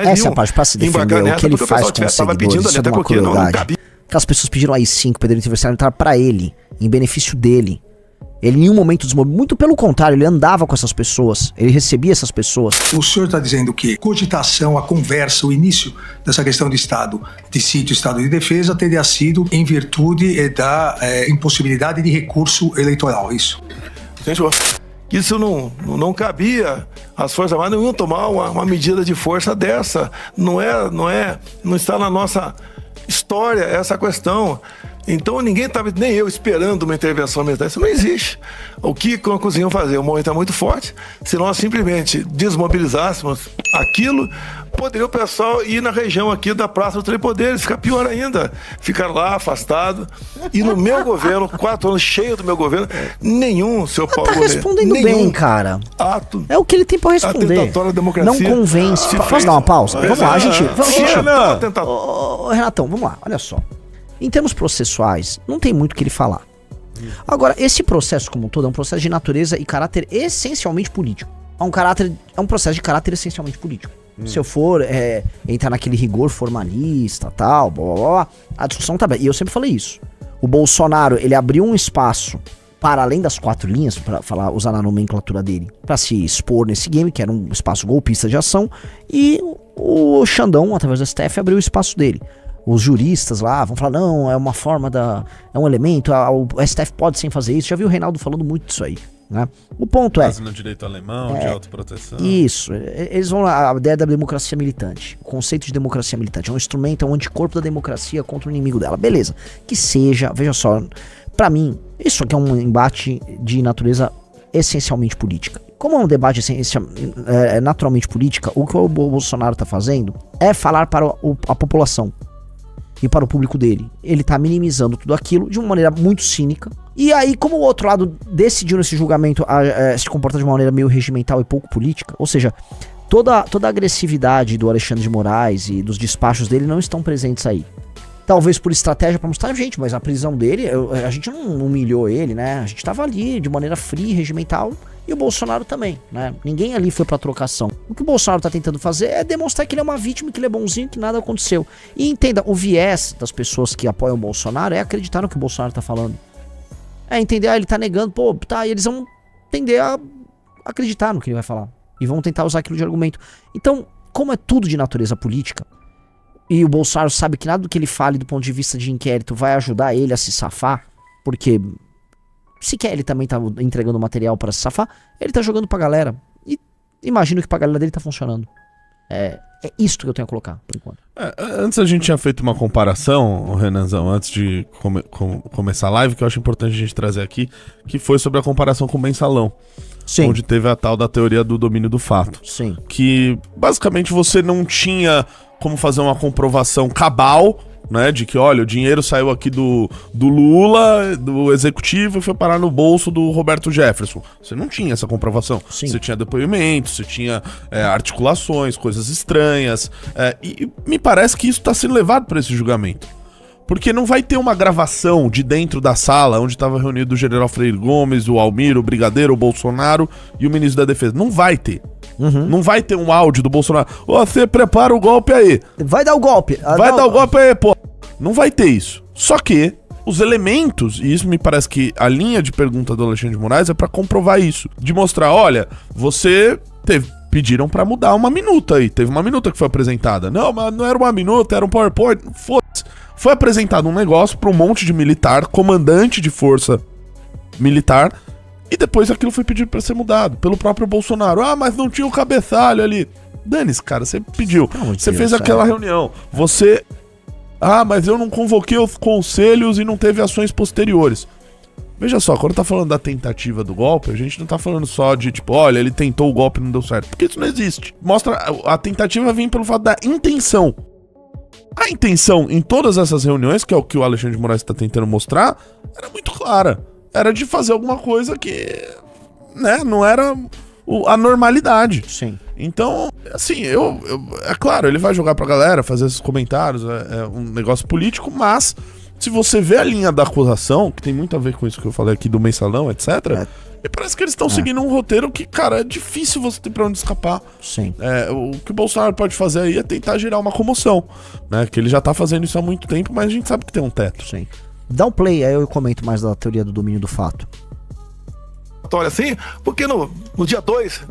mais essa parte pra se defender, o que ele faz com os seguidores, isso é uma crueldade. Aquelas pessoas pediram AI-5, pediram aniversário militar pra ele, em benefício dele. Ele em nenhum momento desmobilizou, muito pelo contrário, ele andava com essas pessoas, ele recebia essas pessoas. O senhor está dizendo que cogitação, a conversa, o início dessa questão de estado de sítio, estado de defesa, teria sido em virtude da impossibilidade de recurso eleitoral, isso? Senhor, isso não cabia. As Forças Armadas não iam tomar uma medida de força dessa. Não está na nossa história essa questão. Então ninguém estava, nem eu, esperando uma intervenção militar. Isso não existe. O que conseguiam fazer? O momento é muito forte. Se nós simplesmente desmobilizássemos aquilo, poderia o pessoal ir na região aqui da Praça dos Três Poderes, ficar pior ainda. Ficar lá, afastado. E no meu governo, 4 anos cheio do meu governo, nenhum, seu Paulo Governo. Tá respondendo bem, cara. É o que ele tem pra responder. Não convence. Posso dar uma pausa? Vamos lá, gente. Ô, Renatão, vamos lá, olha só. Em termos processuais, não tem muito o que ele falar. Agora, esse processo como um todo é um processo de natureza e caráter essencialmente político. É um processo de caráter essencialmente político. Se eu for entrar naquele rigor formalista, tal, blá, blá, blá, a discussão tá bem. E eu sempre falei isso. O Bolsonaro, ele abriu um espaço para além das 4 linhas, para usar na nomenclatura dele, para se expor nesse game, que era um espaço golpista de ação, e o Xandão, através do STF, abriu o espaço dele. Os juristas lá vão falar, não, é uma forma é um elemento, o STF pode sim fazer isso. Já vi o Reinaldo falando muito disso aí, né? O ponto Quase no direito alemão, de autoproteção. Isso, eles vão lá, a ideia da democracia militante, o conceito de democracia militante, é um instrumento, é um anticorpo da democracia contra o inimigo dela, beleza. Que seja, veja só, pra mim, isso aqui é um embate de natureza essencialmente política. Como é um debate naturalmente política, o que o Bolsonaro tá fazendo é falar para a população e para o público dele. Ele tá minimizando tudo aquilo de uma maneira muito cínica. E aí, como o outro lado decidiu nesse julgamento se comportar de uma maneira meio regimental e pouco política, ou seja, toda a agressividade do Alexandre de Moraes e dos despachos dele não estão presentes aí. Talvez por estratégia pra mostrar, gente, mas a prisão dele, a gente não humilhou ele, né? A gente tava ali de maneira fria, regimental, e o Bolsonaro também, né? Ninguém ali foi pra trocação. O que o Bolsonaro tá tentando fazer é demonstrar que ele é uma vítima, que ele é bonzinho, que nada aconteceu. E entenda, o viés das pessoas que apoiam o Bolsonaro é acreditar no que o Bolsonaro tá falando. É entender, ele tá negando, e eles vão tender a acreditar no que ele vai falar. E vão tentar usar aquilo de argumento. Então, como é tudo de natureza política, e o Bolsonaro sabe que nada do que ele fale do ponto de vista de inquérito vai ajudar ele a se safar, porque sequer ele também tá entregando material para se safar, ele tá jogando pra galera. E imagino que pra galera dele tá funcionando. É isto que eu tenho a colocar, por enquanto. Antes a gente tinha feito uma comparação, Renanzão, antes de começar a live, que eu acho importante a gente trazer aqui, que foi sobre a comparação com o Mensalão. Sim. Onde teve a tal da teoria do domínio do fato. Sim. Que basicamente você não tinha como fazer uma comprovação cabal, né, de que, olha, o dinheiro saiu aqui do Lula, do executivo, e foi parar no bolso do Roberto Jefferson. Você não tinha essa comprovação. Sim. Você tinha depoimentos, você tinha articulações, coisas estranhas, e me parece que isso está sendo levado para esse julgamento. Porque não vai ter uma gravação de dentro da sala onde estava reunido o general Freire Gomes, o Almir, o Brigadeiro, o Bolsonaro e o ministro da Defesa. Não vai ter. Uhum. Não vai ter um áudio do Bolsonaro. Você prepara o golpe aí. Vai dar o golpe. Vai dar o golpe aí, pô. Não vai ter isso. Só que os elementos, e isso me parece que a linha de pergunta do Alexandre de Moraes é pra comprovar isso. De mostrar, olha, pediram pra mudar uma minuta aí. Teve uma minuta que foi apresentada. Não, mas não era uma minuta, era um PowerPoint. Foda-se. Foi apresentado um negócio pra um monte de militar, comandante de força militar, e depois aquilo foi pedido pra ser mudado pelo próprio Bolsonaro. Ah, mas não tinha o cabeçalho ali. Dane-se, cara, você pediu. Você fez aquela reunião. Você... Ah, mas eu não convoquei os conselhos e não teve ações posteriores. Veja só, quando tá falando da tentativa do golpe, a gente não tá falando só de, tipo, olha, ele tentou o golpe e não deu certo. Porque isso não existe. Mostra, a tentativa vem pelo fato da intenção. A intenção em todas essas reuniões, que é o que o Alexandre de Moraes está tentando mostrar, era muito clara. Era de fazer alguma coisa que, né, não era a normalidade. Sim. Então, assim, é claro, ele vai jogar pra galera, fazer esses comentários, é um negócio político, mas se você vê a linha da acusação, que tem muito a ver com isso que eu falei aqui do Mensalão, etc., E parece que eles estão seguindo um roteiro que, cara, é difícil você ter pra onde escapar. Sim. O que o Bolsonaro pode fazer aí é tentar gerar uma comoção, né? Que ele já tá fazendo isso há muito tempo, mas a gente sabe que tem um teto. Sim. Dá um play, aí eu comento mais da teoria do domínio do fato. Olha assim, porque no dia 2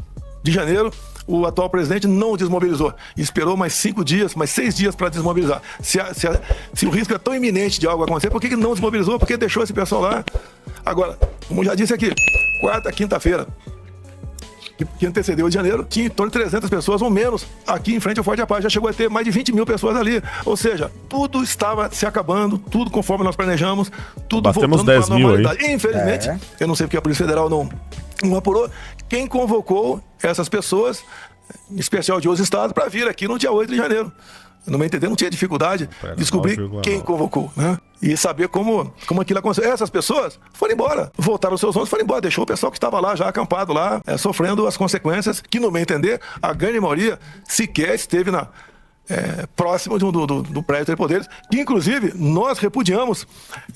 de janeiro, o atual presidente não desmobilizou. Esperou mais 5 dias, mais 6 dias para desmobilizar. Se o risco é tão iminente de algo acontecer, por que não desmobilizou? Por que deixou esse pessoal lá? Agora, como já disse aqui, quarta, quinta-feira, que antecedeu o de janeiro, tinha em torno de 300 pessoas ou menos aqui em frente ao Forte da Paz. Já chegou a ter mais de 20 mil pessoas ali. Ou seja, tudo estava se acabando, tudo conforme nós planejamos, tudo Batemos voltando 10 para a mil normalidade. Infelizmente, eu não sei porque a Polícia Federal não apurou, quem convocou essas pessoas, em especial de outros estados, para vir aqui no dia 8 de janeiro. No meu entender, não tinha dificuldade de descobrir quem convocou, né? E saber como aquilo aconteceu. Essas pessoas foram embora, voltaram aos seus ônibus, foram embora, deixou o pessoal que estava lá, já acampado lá, sofrendo as consequências, que no meu entender, a grande maioria sequer esteve próximo do prédio de poderes, que inclusive nós repudiamos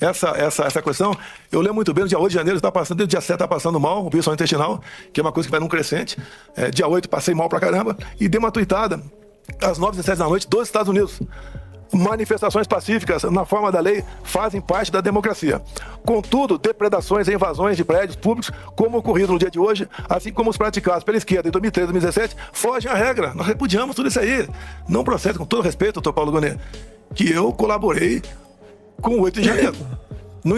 essa questão. Eu lembro muito bem, no dia 8 de janeiro está passando, dia 7 está passando mal, o vírus intestinal, que é uma coisa que vai num crescente. Dia 8 passei mal pra caramba e dei uma tuitada às 9h17 da noite dos Estados Unidos. Manifestações pacíficas, na forma da lei, fazem parte da democracia. Contudo, depredações e invasões de prédios públicos, como ocorrido no dia de hoje, assim como os praticados pela esquerda em 2013 e 2017, fogem à regra. Nós repudiamos tudo isso aí. Não procede, com todo respeito, doutor Paulo Gonet, que eu colaborei com o 8 de janeiro.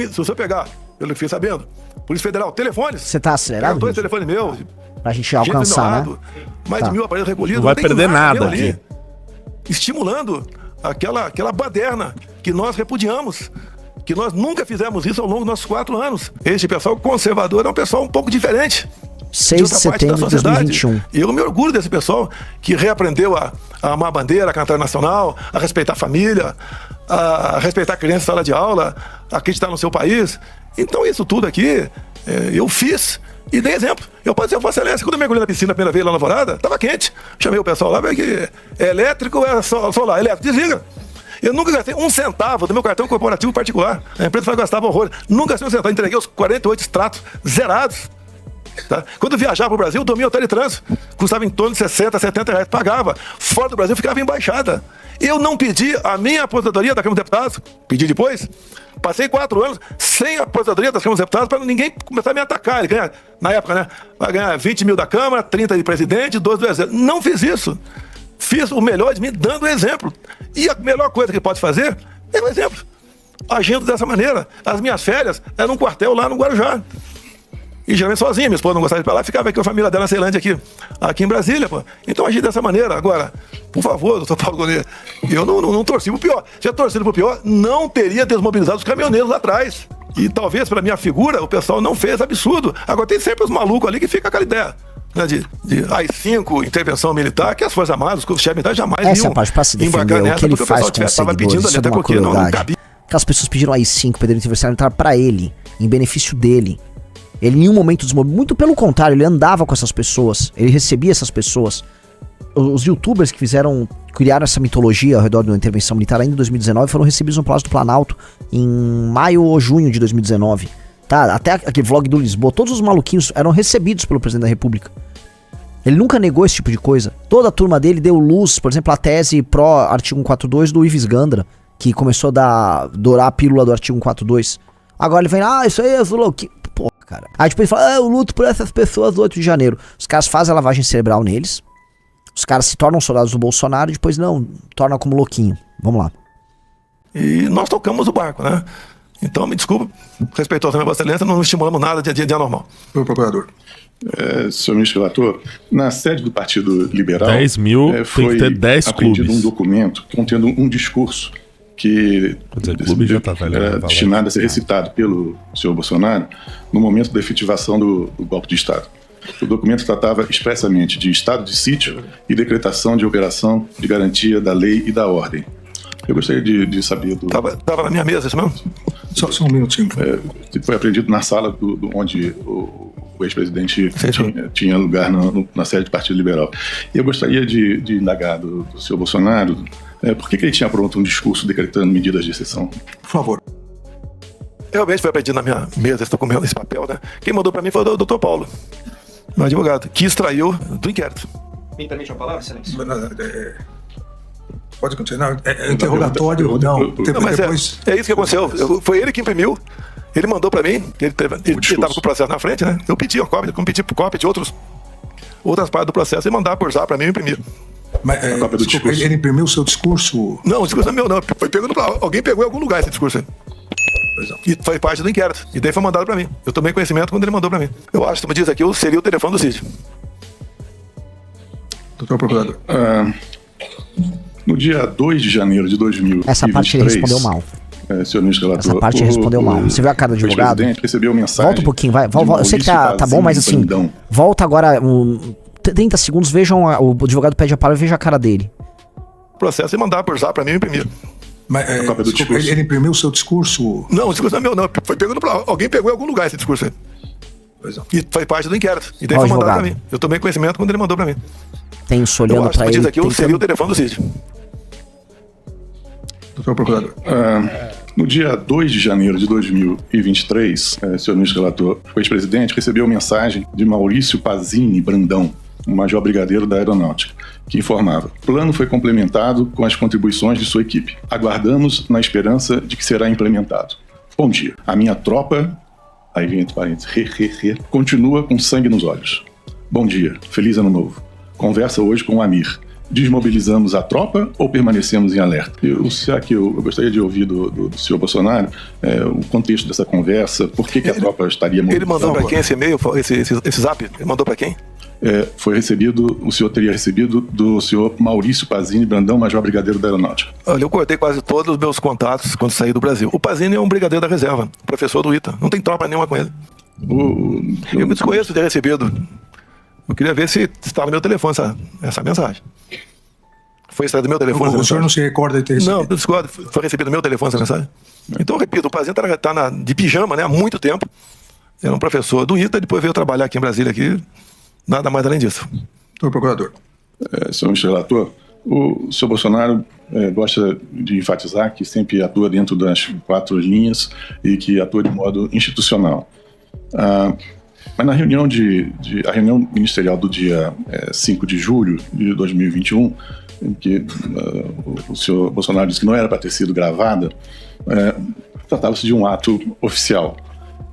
Se você pegar, eu fiquei sabendo, Polícia Federal, telefones. Você tá acelerado? Dois telefones meus. Pra gente alcançar, né? Mais de 1000 aparelhos recolhidos. Não vai perder nada aqui. Estimulando aquela baderna que nós repudiamos, que nós nunca fizemos isso ao longo dos nossos 4 anos. Este pessoal conservador é um pessoal um pouco diferente. 6 de setembro de 2021. Eu me orgulho desse pessoal que reaprendeu a amar a bandeira, a cantar nacional, a respeitar a família, a respeitar a criança em sala de aula, a acreditar no seu país. Então isso tudo aqui eu fiz e dei exemplo. Eu posso dizer, Vossa Excelência, quando eu mergulhei na piscina a primeira vez lá na Alvorada, estava quente. Chamei o pessoal lá, falei que é elétrico ou é solar? Elétrico, desliga. Eu nunca gastei um centavo do meu cartão corporativo particular. A empresa gastava horrores. Nunca gastei um centavo. Entreguei os 48 extratos zerados. Tá? Quando eu viajava para o Brasil, eu dormia em hotel de trânsito. Custava em torno de 60, 70 reais. Pagava. Fora do Brasil, ficava em embaixada. Eu não pedi a minha aposentadoria da Câmara dos Deputados. Pedi depois. Passei 4 anos sem a aposentadoria das Câmaras dos Deputados para ninguém começar a me atacar. Ele ganha, na época, né? Vai ganhar 20 mil da Câmara, 30 de presidente, 12 do Exército. Não fiz isso. Fiz o melhor de mim dando o exemplo. E a melhor coisa que pode fazer é o exemplo. Agindo dessa maneira. As minhas férias eram num quartel lá no Guarujá. E geralmente sozinha, minha esposa não gostava de ir pra lá, ficava aqui com a família dela na Ceilândia aqui em Brasília, pô. Então agi dessa maneira. Agora, por favor, doutor Paulo Gonet, eu não torci pro pior. Se eu torcido pro pior, não teria desmobilizado os caminhoneiros lá atrás. E talvez, pela minha figura, o pessoal não fez absurdo. Agora tem sempre os malucos ali que fica aquela ideia, né, de AI-5, intervenção militar, que as Forças Armadas, os chefes militares jamais essa é a parte pra se defender, o que ele faz com os seguidores, isso é uma crueldade. Aquelas pessoas pediram AI-5, pediram intervenção militar pra ele, em benefício dele. Ele em nenhum momento desmobilizou, muito pelo contrário, ele andava com essas pessoas, ele recebia essas pessoas. Os youtubers que criaram essa mitologia ao redor da intervenção militar ainda em 2019 foram recebidos no Palácio do Planalto em maio ou junho de 2019. Tá? Até aquele vlog do Lisboa, todos os maluquinhos eram recebidos pelo presidente da República. Ele nunca negou esse tipo de coisa. Toda a turma dele deu luz, por exemplo, a tese pró-artigo 142 do Ives Gandra, que começou a dourar a pílula do artigo 142. Agora ele vem, isso aí é louquinho. Porra, cara. Aí depois ele fala, eu luto por essas pessoas do 8 de janeiro. Os caras fazem a lavagem cerebral neles. Os caras se tornam soldados do Bolsonaro e depois não, tornam como louquinho. Vamos lá. E nós tocamos o barco, né? Então, me desculpa, respeitosamente, Vossa Excelência, não estimulamos nada de anormal. Senhor Procurador. Senhor ministro relator, na sede do Partido Liberal 10 mil foi tem que ter 10 apreendido clubes. um documento contendo um discurso que era destinado a ser recitado pelo senhor Bolsonaro no momento da efetivação do golpe de Estado. O documento tratava expressamente de estado de sítio e decretação de operação de garantia da lei e da ordem. Eu gostaria de saber do... Tava na minha mesa, isso mesmo? Só um minutinho. Foi apreendido na sala onde o ex-presidente tinha lugar na sede do Partido Liberal. E eu gostaria de indagar do senhor Bolsonaro por que ele tinha pronto um discurso decretando medidas de exceção. Por favor. Realmente foi apreendido na minha mesa esse documento, esse papel, né? Quem mandou pra mim foi o Dr. Paulo, meu advogado, que extraiu do inquérito. Me permite uma palavra, excelência? Pode continuar. Interrogatório, não. Não, mas Depois... é isso que aconteceu. Foi ele que imprimiu. Ele mandou pra mim, ele estava com o processo na frente, né? Eu pedi a cópia, como pedi cópia de outras partes do processo e mandar por zap pra mim imprimir. Mas, desculpa, ele imprimiu o seu discurso? Não, o discurso não é meu, não. Foi pegando pra alguém pegou em algum lugar esse discurso aí. E foi parte do inquérito. E daí foi mandado pra mim. Eu tomei conhecimento quando ele mandou pra mim. Eu acho que tu me diz aqui, seria o telefone do Cid. Doutor Procurador. No dia 2 de janeiro de 2023... Essa parte ele respondeu mal. Senhor ministro relator, essa parte ele respondeu mal. Você viu a cara do advogado? O presidente recebeu mensagem... Volta um pouquinho, vai. Eu sei que tá bom, mas assim... Volta agora... 30 segundos, vejam... O advogado pede a palavra e veja a cara dele. O processo e mandar por zap pra mim imprimir. Mas, desculpa, ele imprimiu o seu discurso? Não, o discurso não é meu, não. Foi pegando pra alguém pegou em algum lugar esse discurso aí. E foi parte do inquérito. E daí foi mandado pra mim. Eu tomei conhecimento quando ele mandou pra mim. Tem isso olhando pra ele. Diz aqui, seria o telefone do Cid. Doutor Procurador. No dia 2 de janeiro de 2023, senhor ministro relator, o ex-presidente recebeu mensagem de Maurício Pazini Brandão, um major brigadeiro da Aeronáutica, que informava: o plano foi complementado com as contribuições de sua equipe. Aguardamos na esperança de que será implementado. Bom dia. A minha tropa, aí entre parênteses, continua com sangue nos olhos. Bom dia. Feliz ano novo. Conversa hoje com o Amir. Desmobilizamos a tropa ou permanecemos em alerta? Eu gostaria de ouvir do senhor Bolsonaro o contexto dessa conversa, por que a tropa estaria mobilizada? Ele mandou para quem esse e-mail, esse zap? Ele mandou para quem? Foi recebido, o senhor teria recebido do senhor Maurício Pazini Brandão, major brigadeiro da Aeronáutica. Olha, eu cortei quase todos os meus contatos quando saí do Brasil. O Pazini é um brigadeiro da reserva, professor do ITA. Não tem tropa nenhuma com ele. Eu me desconheço de ter recebido. Eu queria ver se estava no meu telefone essa mensagem. Foi extraído do meu telefone. O senhor não se recorda de ter recebido? Não, eu discordo. Foi recebido no meu telefone essa mensagem. Então, eu repito, o Pazini está de pijama, né, há muito tempo. Era um professor do ITA, depois veio trabalhar aqui em Brasília, aqui, nada mais além disso. Senhor Procurador. Senhor ministro relator, o senhor Bolsonaro gosta de enfatizar que sempre atua dentro das 4 linhas e que atua de modo institucional. Mas na reunião a reunião ministerial do dia 5 de julho de 2021, em que o senhor Bolsonaro disse que não era para ter sido gravada, tratava-se de um ato oficial.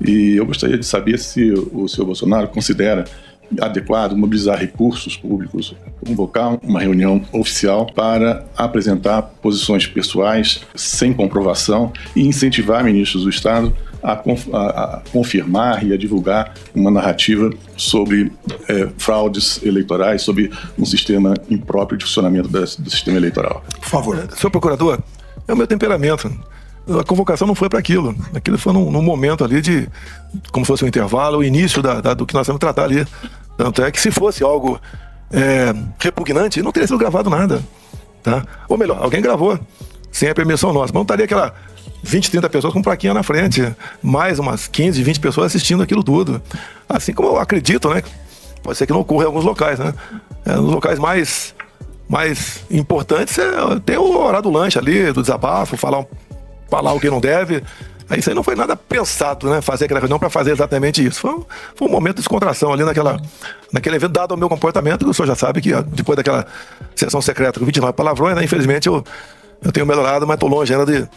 E eu gostaria de saber se o senhor Bolsonaro considera adequado mobilizar recursos públicos, convocar uma reunião oficial para apresentar posições pessoais sem comprovação e incentivar ministros do Estado a confirmar e a divulgar uma narrativa sobre fraudes eleitorais, sobre um sistema impróprio de funcionamento do sistema eleitoral. Por favor. Senhor procurador, é o meu temperamento. A convocação não foi para aquilo. Aquilo foi num momento ali de, como se fosse um intervalo, o início do que nós vamos tratar ali. Tanto é que se fosse algo repugnante, não teria sido gravado nada. Tá? Ou melhor, alguém gravou sem a permissão nossa. Mas não estaria aquela 20, 30 pessoas com plaquinha na frente, mais umas 15, 20 pessoas assistindo aquilo tudo. Assim como eu acredito, né? Pode ser que não ocorra em alguns locais, né? Nos locais mais importantes, tem o horário do lanche ali, do desabafo, falar o que não deve. Isso aí não foi nada pensado, né? Fazer aquela reunião para fazer exatamente isso. Foi um momento de descontração ali naquele evento, dado ao meu comportamento, que o senhor já sabe que depois daquela sessão secreta com 29 palavrões, né? Infelizmente eu tenho melhorado, mas estou longe ainda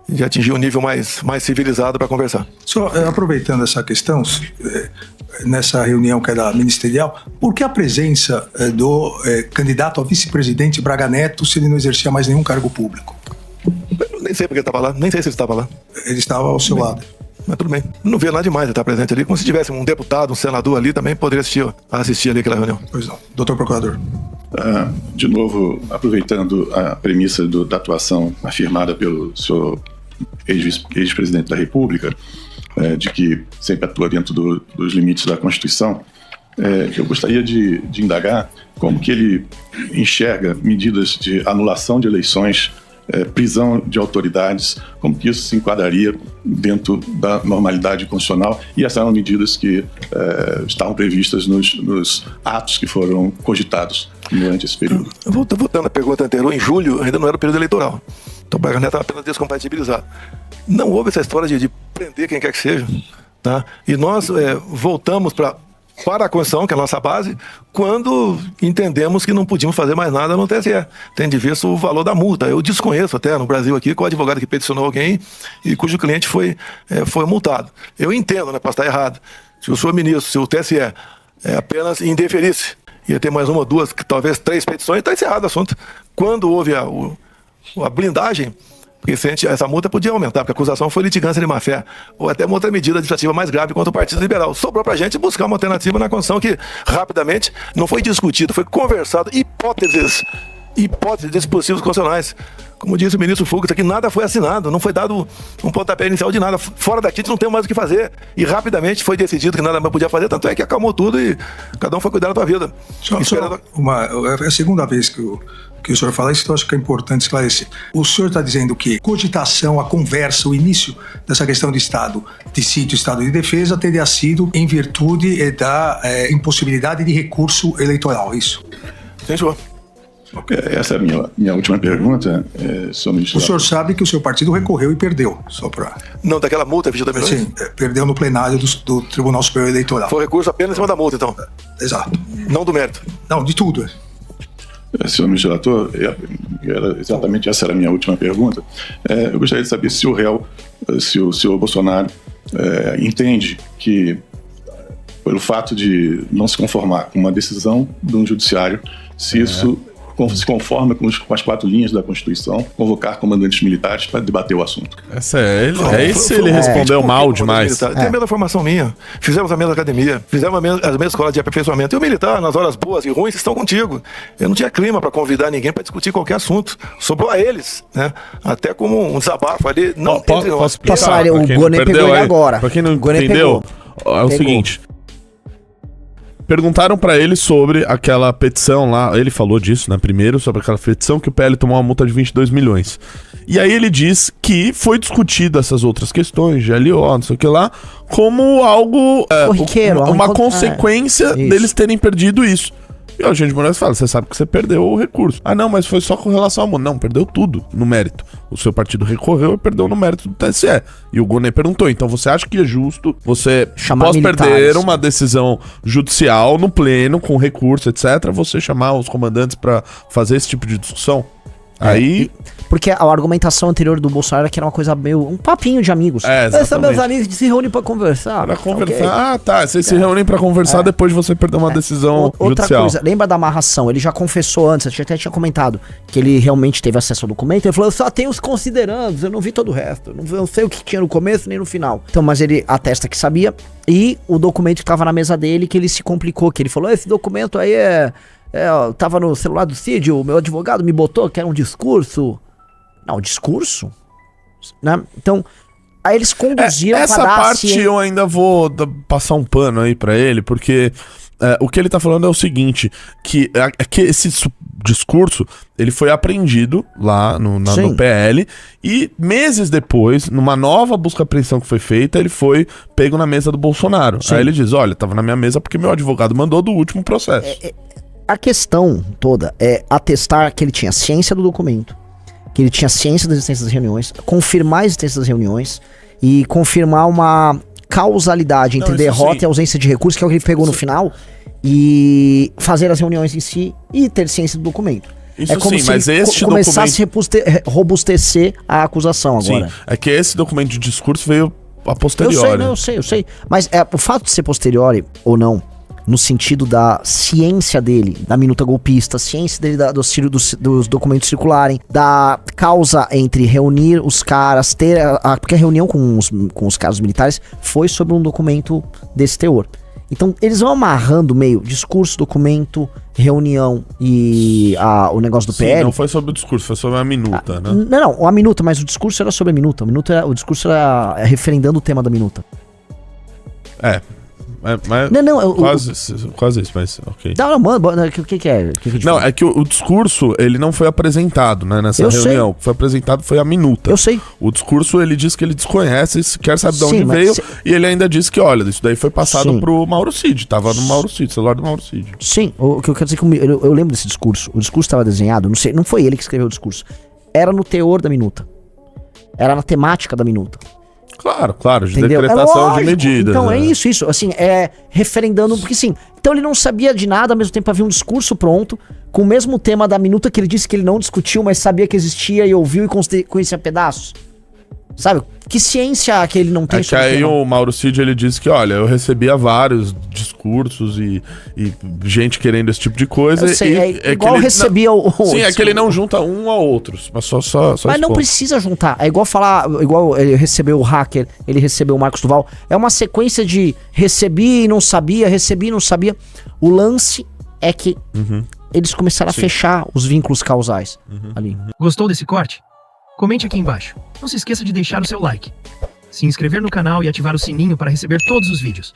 de atingir um nível mais civilizado para conversar. Só aproveitando essa questão, nessa reunião que era ministerial, por que a presença do candidato a vice-presidente Braga Neto se ele não exercia mais nenhum cargo público? Eu nem sei porque ele estava lá, nem sei se ele estava lá. Ele estava ao seu lado. Mas tudo bem. Não via nada demais ele estar presente ali. Como se tivesse um deputado, um senador ali, também poderia assistir ali aquela reunião. Pois não. Doutor Procurador. De novo, aproveitando a premissa da atuação afirmada pelo senhor ex-presidente da República, de que sempre atua dentro dos limites da Constituição, eu gostaria de indagar como que ele enxerga medidas de anulação de eleições, prisão de autoridades, como que isso se enquadraria dentro da normalidade constitucional, e essas eram medidas que estavam previstas nos atos que foram cogitados durante esse período. Voltando à pergunta anterior, em julho ainda não era o período eleitoral. Então o Braga Neto estava apenas descompatibilizado. Não houve essa história de prender quem quer que seja. Tá? E nós voltamos para a Constituição, que é a nossa base, quando entendemos que não podíamos fazer mais nada no TSE. Tendo de vista o valor da multa. Eu desconheço até no Brasil aqui qual advogado que peticionou alguém e cujo cliente foi multado. Eu entendo, né, posso estar errado. Se o senhor ministro, se o TSE apenas indeferisse, ia ter mais uma ou duas, talvez 3 petições, está encerrado o assunto. Quando houve a blindagem, porque essa multa podia aumentar, porque a acusação foi litigância de má-fé, ou até uma outra medida administrativa mais grave contra o Partido Liberal. Sobrou para a gente buscar uma alternativa na Constituição que, rapidamente, não foi discutido, foi conversado, hipóteses dispositivos constitucionais. Como disse o ministro Fux, aqui nada foi assinado, não foi dado um pontapé inicial de nada. Fora daqui, a gente não tem mais o que fazer. E rapidamente foi decidido que nada mais podia fazer, tanto é que acalmou tudo e cada um foi cuidar da sua vida. É a segunda vez que o senhor fala isso, então acho que é importante esclarecer. O senhor está dizendo que cogitação, a conversa, o início dessa questão de Estado de sítio, Estado de defesa, teria sido em virtude da impossibilidade de recurso eleitoral, é isso? Sim, senhor. Essa é a minha última pergunta, senhor ministro. O senhor sabe que o seu partido recorreu e perdeu, só para... Não, daquela multa, 22 milhões? Sim, perdeu no plenário do Tribunal Superior Eleitoral. Foi recurso apenas em cima da multa, então? Exato. Não do mérito? Não, de tudo. Senhor ministro relator, exatamente essa era a minha última pergunta. Eu gostaria de saber se o réu, se o senhor Bolsonaro entende que, pelo fato de não se conformar com uma decisão de um judiciário, se isso se conforma com as 4 linhas da Constituição, convocar comandantes militares para debater o assunto. Ele respondeu mal demais. Tem a mesma formação minha. Fizemos a mesma academia, fizemos a mesma escola de aperfeiçoamento. E o militar, nas horas boas e ruins, estão contigo. Eu não tinha clima para convidar ninguém para discutir qualquer assunto. Sobrou a eles, né? Até como um desabafo ali. Não, posso passar? O Gonê pegou ele agora. Para quem não entendeu, é o seguinte... Perguntaram pra ele sobre aquela petição lá, ele falou disso, né, primeiro, sobre aquela petição que o PL tomou uma multa de 22 milhões. E aí ele diz que foi discutido essas outras questões, de LO, não sei o que lá, como algo, uma consequência deles terem perdido isso. E o Alexandre de Moraes fala, você sabe que você perdeu o recurso. Ah, não, mas foi só com relação ao multa. Não, perdeu tudo no mérito. O seu partido recorreu e perdeu no mérito do TSE. E o Gonê perguntou, então você acha que é justo você, após perder uma decisão judicial no pleno, com recurso, etc., você chamar os comandantes pra fazer esse tipo de discussão? Aí... Porque a argumentação anterior do Bolsonaro era que era uma coisa meio... Um papinho de amigos. Esses são meus amigos que se reúnem pra conversar. Okay. Ah, tá. Vocês se reúnem pra conversar depois de você perder uma decisão outra judicial. Coisa, lembra da amarração? Ele já confessou antes, eu até tinha comentado, que ele realmente teve acesso ao documento. Ele falou, eu só tenho os considerandos, eu não vi todo o resto. Eu não sei o que tinha no começo nem no final. Então, mas ele atesta que sabia. E o documento que tava na mesa dele, que ele se complicou, que ele falou, esse documento aí tava no celular do Cid, o meu advogado me botou que era um discurso. Não, discurso? Né? Então, aí eles conduziram essa pra dar parte eu ainda vou passar um pano aí pra ele, porque o que ele tá falando é o seguinte, que esse discurso, ele foi apreendido lá no PL, e meses depois, numa nova busca-apreensão que foi feita, ele foi pego na mesa do Bolsonaro. Sim. Aí ele diz, olha, tava na minha mesa porque meu advogado mandou do último processo. A questão toda é atestar que ele tinha ciência do documento, que ele tinha ciência da existência das reuniões, confirmar a existência das reuniões e confirmar uma causalidade entre derrota e ausência de recursos, que é o que ele pegou no final, e fazer as reuniões em si e ter ciência do documento. Isso é como se mas este começasse a robustecer a acusação agora. Sim, é que esse documento de discurso veio a posteriori. Eu sei. Mas o fato de ser posteriori ou não, no sentido da ciência dele, da minuta golpista, ciência dele dos documentos circularem, da causa entre reunir os caras, porque a reunião com os caras militares foi sobre um documento desse teor. Então eles vão amarrando meio discurso, documento, reunião e o negócio do PL. Não foi sobre o discurso, foi sobre a minuta, né? Não, a minuta, mas o discurso era sobre a minuta. O discurso era referendando o tema da minuta. Mas quase isso, mas ok. Não, mano, o que é? Não, é que o discurso, ele não foi apresentado, né, nessa reunião. O que foi apresentado foi a minuta. Eu sei. O discurso, ele diz que ele desconhece, quer saber de onde veio, e ele ainda disse que, olha, isso daí foi passado pro Mauro Cid, tava no Mauro Cid, celular do Mauro Cid. Sim, o que eu quero dizer é que eu lembro desse discurso. O discurso estava desenhado, não foi ele que escreveu o discurso. era no teor da minuta. Era na temática da minuta. Claro, de Entendeu? decretação lógico. de medidas. Então né? é isso, assim, referendando, porque sim, então ele não sabia de nada, ao mesmo tempo havia um discurso pronto, com o mesmo tema da minuta que ele disse que ele não discutiu, mas sabia que existia e ouviu e conhecia pedaços. Sabe? Que ciência que ele não tem sobre aí o Mauro Cid, ele disse que, olha, eu recebia vários discursos e gente querendo esse tipo de coisa. Eu sei, igual recebia o... Sim, é que ele não junta um a outros, mas só mas não precisa juntar, é igual falar, igual ele recebeu o hacker, ele recebeu o Marcos Duval, é uma sequência de recebi e não sabia, o lance é que eles começaram a fechar os vínculos causais ali. Gostou desse corte? Comente aqui embaixo. Não se esqueça de deixar o seu like, se inscrever no canal e ativar o sininho para receber todos os vídeos.